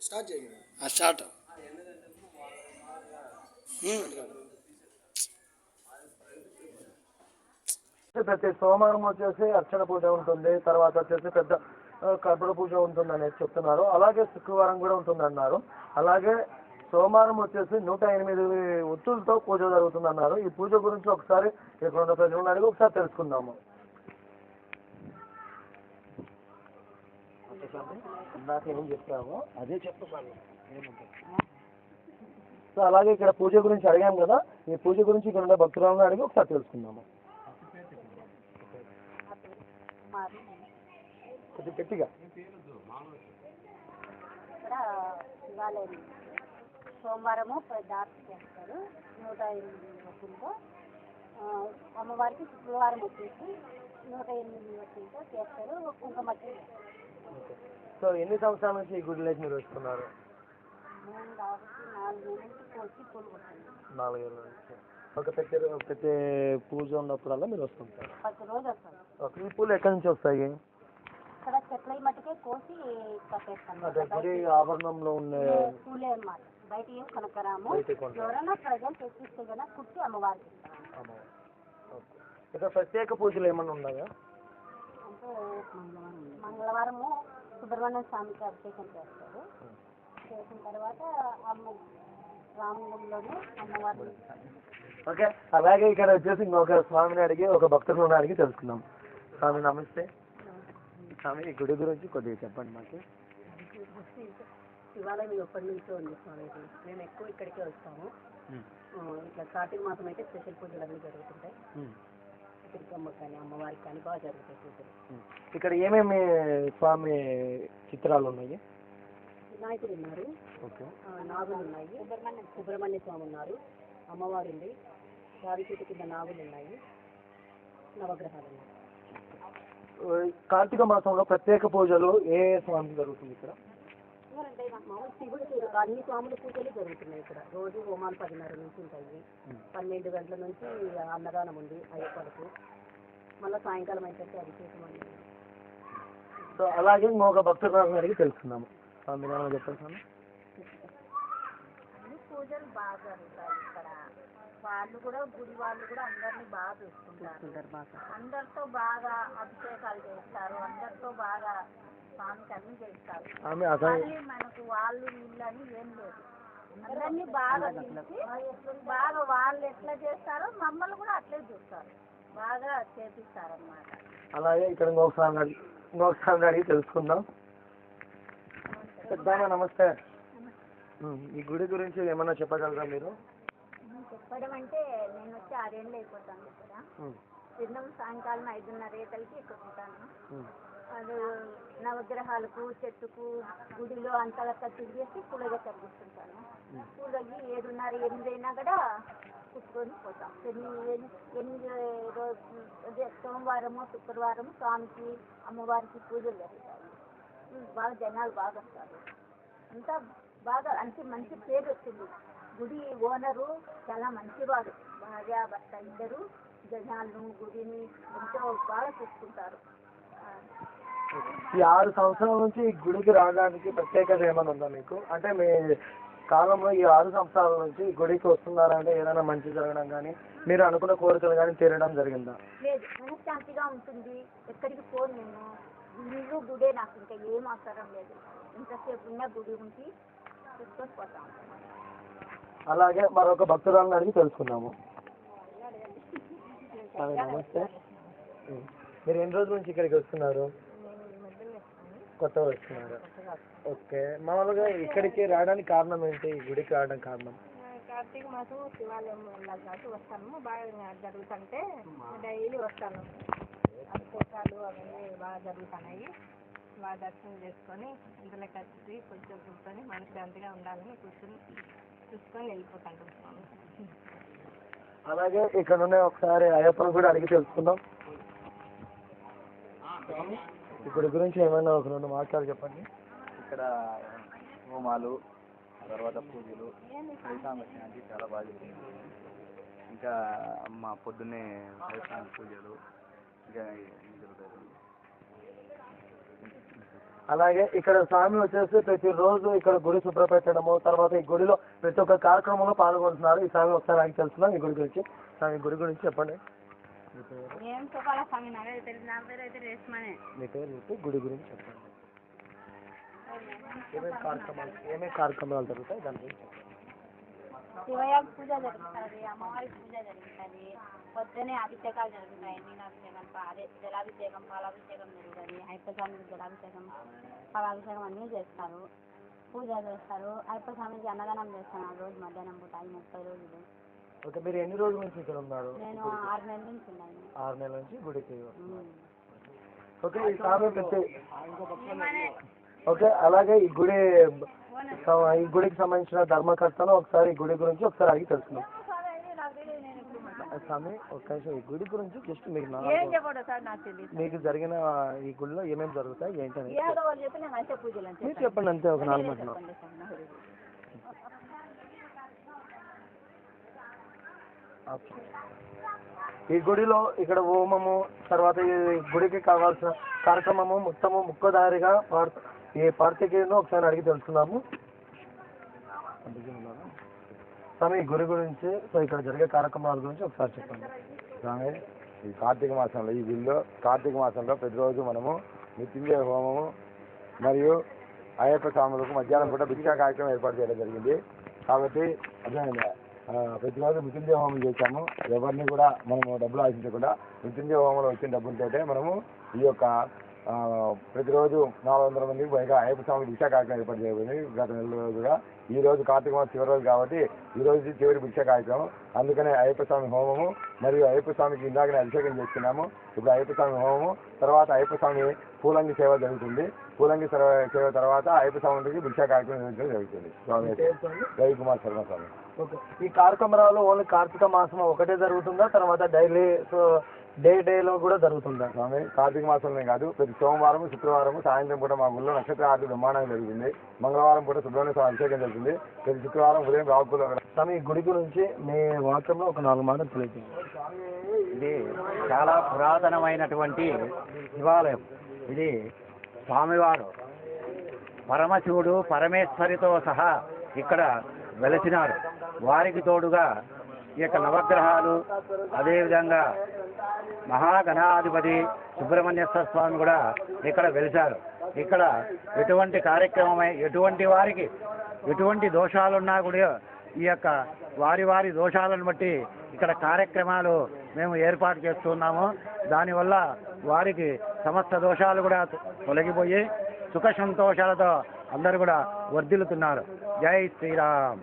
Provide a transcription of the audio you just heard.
Start. ప్రతి సోమవారం వచ్చేసి అర్చన పూజ ఉంటుంది, తర్వాత వచ్చేసి పెద్ద కర్పూర పూజ ఉంటుంది అనేది చెప్తున్నారు. అలాగే శుక్రవారం కూడా ఉంటుంది అన్నారు. అలాగే సోమవారం వచ్చేసి 108 ఒత్తులతో పూజ జరుగుతుంది అన్నారు. ఈ పూజ గురించి ఒకసారి ఇక్కడ ఉన్న ప్రజలను అడిగి ఒకసారి తెలుసుకుందాము. ఇందాక ఏం చెప్పాము అదే చెప్తున్నాను. సో అలాగే ఇక్కడ పూజ గురించి అడిగాము కదా, ఈ పూజ గురించి ఇక్కడ ఉన్న భక్తులను అడిగి ఒకసారి తెలుసుకుందాము. కొద్దిగా గట్టిగా. ఇక్కడ శివాలయం సోమవారము దార్పు చేస్తారు 108 వత్తులతో. అమ్మవారికి శుక్రవారం వచ్చేసి 108 వత్తులతో చేస్తారు కుంకుమకి. సో ఎన్ని సంవత్సరాల నుంచి ఈ గుడిలోకి మీరు వస్తున్నారు? మేము కాబట్టి 4 ఏళ్ళ నుంచి కోసి పూలు కొట్టాలి. 4 ఏళ్ళ నుంచి. ఒక ప్రతి పూజ ఉన్నప్పుడల్లా మీరు వస్తుంటారు? ప్రతిరోజు వస్తారు. ఈ పూలు ఎక్కడి నుంచి వస్తాయి? ఇక్కడ చెట్ల మట్టుకే కోసి కట్టేస్తాను. ఆభరణంలో ఉండే పూలే అన్నమాట. బయట ఏం కొనకరాము. ఎవరైనా ప్రజలు తెచ్చిస్తే కన్నా కుట్టి అమ్మవారికి ఇస్తాము. ఇక్కడ ప్రత్యేక పూజలు ఏమన్నా ఉన్నాయా? అంటే మంగళవారము సుబ్రహ్మణ్య స్వామికి అభిషేకం చేస్తారు. చేసిన తర్వాత రామగుడిలోనే అమ్మవారిని. ఓకే. అలాగే ఇక్కడ వచ్చేసి ఇంకొక స్వామిని అడిగి ఒక భక్తులను అడిగి తెలుసుకుందాం. స్వామి నమస్తే. స్వామి ఈ గుడి గురించి కొద్దిగా చెప్పండి మాకు. శివాలయం ఎప్పటి నుంచో ఉంది స్వామి. మేము ఎక్కువ ఇక్కడికే వస్తాము. ఇట్లా కార్తీక మాసం అయితే స్పెషల్ పూజలు అన్నీ జరుగుతుంటాయి. దుర్గమ్మ కానీ అమ్మవారికి కానీ బాగా జరుగుతాయి పూజలు. ఇక్కడ ఏమేమి స్వామి చిత్రాలు ఉన్నాయి? వినాయకుడు ఉన్నారు, నాగులు ఉన్నాయి, సుబ్రహ్మణ్య స్వామి ఉన్నారు, అమ్మవారు ఉంది, రావి చెట్టు కింద నాగులు ఉన్నాయి, నవగ్రహాలు ఉన్నాయి. కార్తీక మాసంలో ప్రత్యేక పూజలు ఏ స్వామి జరుగుతుంది ఇక్కడ? శివుడికి అన్ని స్వాముల పూజలు జరుగుతున్నాయి ఇక్కడ. రోజు హోమాలు 10:30 నుంచి ఉంటాయి. 12 గంటల నుంచి అన్నదానం ఉంది అయ్యప్పలకు. మళ్ళీ సాయంకాలం అయితే అభిషేకం అండి. సో అలాగే ఇంకొక భక్తులను అడిగి తెలుసుకున్నాము. మీరు ఏమైనా చెప్పండి. అన్ని పూజలు బాగా జరుగుతాయి ఇక్కడ. వాళ్ళు కూడా గుడి వాళ్ళు కూడా అందరినీ బాగా చూసుకుంటారు. అందరితో బాగా అభిషేకాలు చేస్తారు. అందరితో బాగా స్వామికి అన్ని చేస్తారు. మనకు వాళ్ళు వీళ్ళు అని ఏం లేదు. అందరినీ బాగా బాగా వాళ్ళు ఎట్లా చేస్తారో మమ్మల్ని కూడా అట్లే చూస్తారు. బాగా చేపిస్తారు అన్నమాట. అలాగే ఇక్కడ ఇంకొకసారి అడిగి తెలుసుకుందాం. పెద్దమ్మ నమస్తే. ఈ గుడి గురించి ఏమన్నా చెప్పగలరా మీరు? చెప్పడం అంటే నేను వచ్చి 6 ఏళ్ళు అయిపోతాను ఇక్కడ. తిరుమల సాయంకాలం 5:30 ఇక్కడ ఉంటాను. అది నవగ్రహాలకు చెట్టుకు గుడిలో అంతగా తిరిగేసి పూలగా తగ్గిస్తుంటాను. పూలకి 7:30, 8 అయినా కూడా కుట్టుకొని పోతాం. 8 రోజులు అదే సోమవారము శుక్రవారము స్వామికి అమ్మవారికి పూజలు జరుగుతాయి. బాగా జనాలు బాగా వస్తారు. అంతా బాగా అంటే మంచి పేరు వచ్చింది. గుడి ఓనరు చాలా మంచివాడు. భార్య భర్త ఇద్దరు జనాలను గుడిని ఎంతో బాగా చూసుకుంటారు. ఈ 6 సంవత్సరాల నుంచి ఈ గుడికి రావడానికి ప్రత్యేకత ఏమైనా ఉందా మీకు? అంటే మీ కాలంలో ఈ 6 సంవత్సరాల నుంచి ఈ గుడికి వస్తున్నారంటే ఏదైనా మంచి జరగడం కానీ మీరు అనుకున్న కోరికలు కానీ తీరడం జరిగిందా? లేదు, మనశ్శాంతిగా ఉంటుంది. ఎక్కడికి పోను నేను. గుడిలో గుడే నాకు ఇంకా ఏం అవసరం లేదు. ఇంతసేపు ఉన్న గుడి ఉంచి చూసుకొని పోతాం. అలాగే మరొక భక్తురాలను అడిగి తెలుసుకున్నాము. నమస్తే. మీరు ఎన్ని రోజుల నుంచి ఇక్కడికి వస్తున్నారు? కొత్తగా వస్తున్నారు. ఓకే. మామూలుగా ఇక్కడికి రావడానికి కారణం ఏంటి? ఈ గుడికి రావడానికి కారణం? కార్తీక మాసం శివాలయం వెళ్ళాలి కాబట్టి వస్తాను. బాగా జరుగుతుంటే డైలీ వస్తాను. అభిషేకాలు అవన్నీ బాగా జరుగుతున్నాయి. బాగా దర్శనం చేసుకొని ఇందులో వచ్చి కొంచెం కూర్చొని మనశ్శాంతిగా ఉండాలని కూర్చొని చూసుకొని వెళ్ళిపోతాను. అలాగే ఇక్కడ ఉన్న ఒకసారి అయ్యప్పను కూడా అడిగి తెలుసుకుందాం. ఇప్పుడు గురించి ఏమైనా ఒక 2 మాటలు చెప్పండి. ఇక్కడ హోమాలు, తర్వాత పూజలు, వైశాఖి చాలా బాగా జరుగుతుంది. ఇంకా మా పొద్దున్నే వైశాఖ పూజలు ఇంకా జరుగుతాయి. అలాగే ఇక్కడ స్వామి వచ్చేసి ప్రతిరోజు ఇక్కడ గుడి శుభ్రపెట్టడము, తర్వాత ఈ గుడిలో ప్రతి ఒక్క కార్యక్రమంలో పాల్గొంటున్నారు. ఈ స్వామి ఒకసారి నాకు తెలుసుకున్నాం ఈ గుడి గురించి. స్వామి గుడి గురించి చెప్పండి. మీ పేరు చెప్పి గుడి గురించి చెప్పండి. ఏమేమి కార్యక్రమాలు జరుగుతాయి దాని గురించి చెప్పండి. శివయ్యకు పూజ జరుగుతుంది, అమ్మవారికి పూజ జరుగుతుంది, పొద్దునే అభిషేకాలు జరుగుతాయి. నీలాభిషేకం, అదే జలాభిషేకం, పాలాభిషేకం జరుగుతుంది. అయ్యప్ప స్వామికి జలాభిషేకం, పాలాభిషేకం అన్నీ చేస్తారు, పూజ చేస్తారు. అయ్యప్ప స్వామికి అన్నదానం చేస్తాను రోజు మధ్యాహ్నం పూట 30 రోజులు. ఓకే, మీరు ఎన్ని రోజుల నుంచి ఇక్కడ ఉన్నారు? నేను 6 నెలల నుంచి ఉన్నాను. 6 నెలల నుంచి గుడికి. ఓకే, ఈ స్వామి ప్రతి ఓకే, అలాగే ఈ గుడికి సంబంధించిన ధర్మకర్తను ఒకసారి ఈ గుడి గురించి ఒకసారి అడిగి తెలుసుకుందాం. స్వామి ఒక నిమిషం, ఈ గుడి గురించి జస్ట్ మీకు జరిగిన ఈ గుడిలో ఏమేమి జరుగుతాయి ఏంటని మీరు చెప్పండి అంతే, ఒక 4 మాటలు. ఈ గుడిలో ఇక్కడ హోమము, తర్వాత ఈ గుడికి కావాల్సిన కార్యక్రమము మొత్తము ముక్కదారిగా ఈ పార్టీకి ఒకసారి అడిగి తెలుసుకున్నాము. స్వామి ఈ గుడి గురించి, సో ఇక్కడ జరిగే కార్యక్రమాల గురించి ఒకసారి చెప్పండి. స్వామి, ఈ కార్తీక మాసంలో ఈ గుడిలో కార్తీక మాసంలో ప్రతిరోజు మనము మృత్యుంజయ హోమము మరియు అయ్యప్ప స్వాములకు మధ్యాహ్నం పూట భిక్షా కార్యక్రమం ఏర్పాటు చేయడం జరిగింది. కాబట్టి ప్రతిరోజు మృత్యుంజయ హోమం చేశాము. ఎవరిని కూడా మనము డబ్బులు ఆశించకుండా మృత్యుంజయ హోమంలో వచ్చిన డబ్బులతోటే మనము ఈ యొక్క ప్రతిరోజు 400 మందికి పైగా అయ్యప్ప స్వామి భిక్షా కార్యక్రమం ఏర్పాటు చేయబడింది. గత 4 రోజులుగా ఈ రోజు కార్తీక మాసం చివరి రోజు కాబట్టి ఈ రోజు చివరి భిక్షా కార్యక్రమం. అందుకనే అయ్యప్ప స్వామి హోమము మరియు అయ్యప్ప స్వామికి ఇందాకనే అభిషేకం చేస్తున్నాము. ఇప్పుడు అయ్యప్ప స్వామి హోమము తర్వాత అయ్యప్ప స్వామి పూలంగి సేవ జరుగుతుంది. పూలంగి సేవ తర్వాత అయ్యప్ప స్వామికి భిక్షా కార్యక్రమం జరుగుతుంది. స్వామి రవికుమార్ శర్మ స్వామి. ఓకే, ఈ కార్యక్రమాలు ఓన్లీ కార్తీక మాసం ఒకటే జరుగుతుందా, తర్వాత డైలీ డేలో కూడా జరుగుతుందా? స్వామి, కార్తీక మాసంలో కాదు, ప్రతి సోమవారం శుక్రవారం సాయంత్రం పూట మా ఊళ్ళో నక్షత్ర ఆరతి బ్రహ్మాండంగా జరుగుతుంది. మంగళవారం పూట సుబ్రహ్మణ్య స్వామి అభిషేకం జరుగుతుంది. ప్రతి శుక్రవారం ఉదయం రావుపూర్లో. స్వామి ఈ గుడి గురించి మీ వాక్యంలో ఒక 4 మాటలు తెలియజేయండి. ఇది చాలా పురాతనమైనటువంటి శివాలయం. ఇది స్వామివారు పరమశివుడు పరమేశ్వరితో సహా ఇక్కడ వెలసినారు. వారికి తోడుగా ఈ యొక్క నవగ్రహాలు, అదేవిధంగా మహాగణాధిపతి సుబ్రహ్మణ్యేశ్వర స్వామి కూడా ఇక్కడ వెలిశారు. ఇక్కడ ఎటువంటి కార్యక్రమమై ఎటువంటి వారికి ఎటువంటి దోషాలున్నా కూడా ఈ యొక్క వారి దోషాలను బట్టి ఇక్కడ కార్యక్రమాలు మేము ఏర్పాటు చేస్తున్నాము. దానివల్ల వారికి సమస్త దోషాలు కూడా తొలగిపోయి సుఖ సంతోషాలతో అందరూ కూడా వర్ధిల్లుతున్నారు. జై శ్రీరామ్.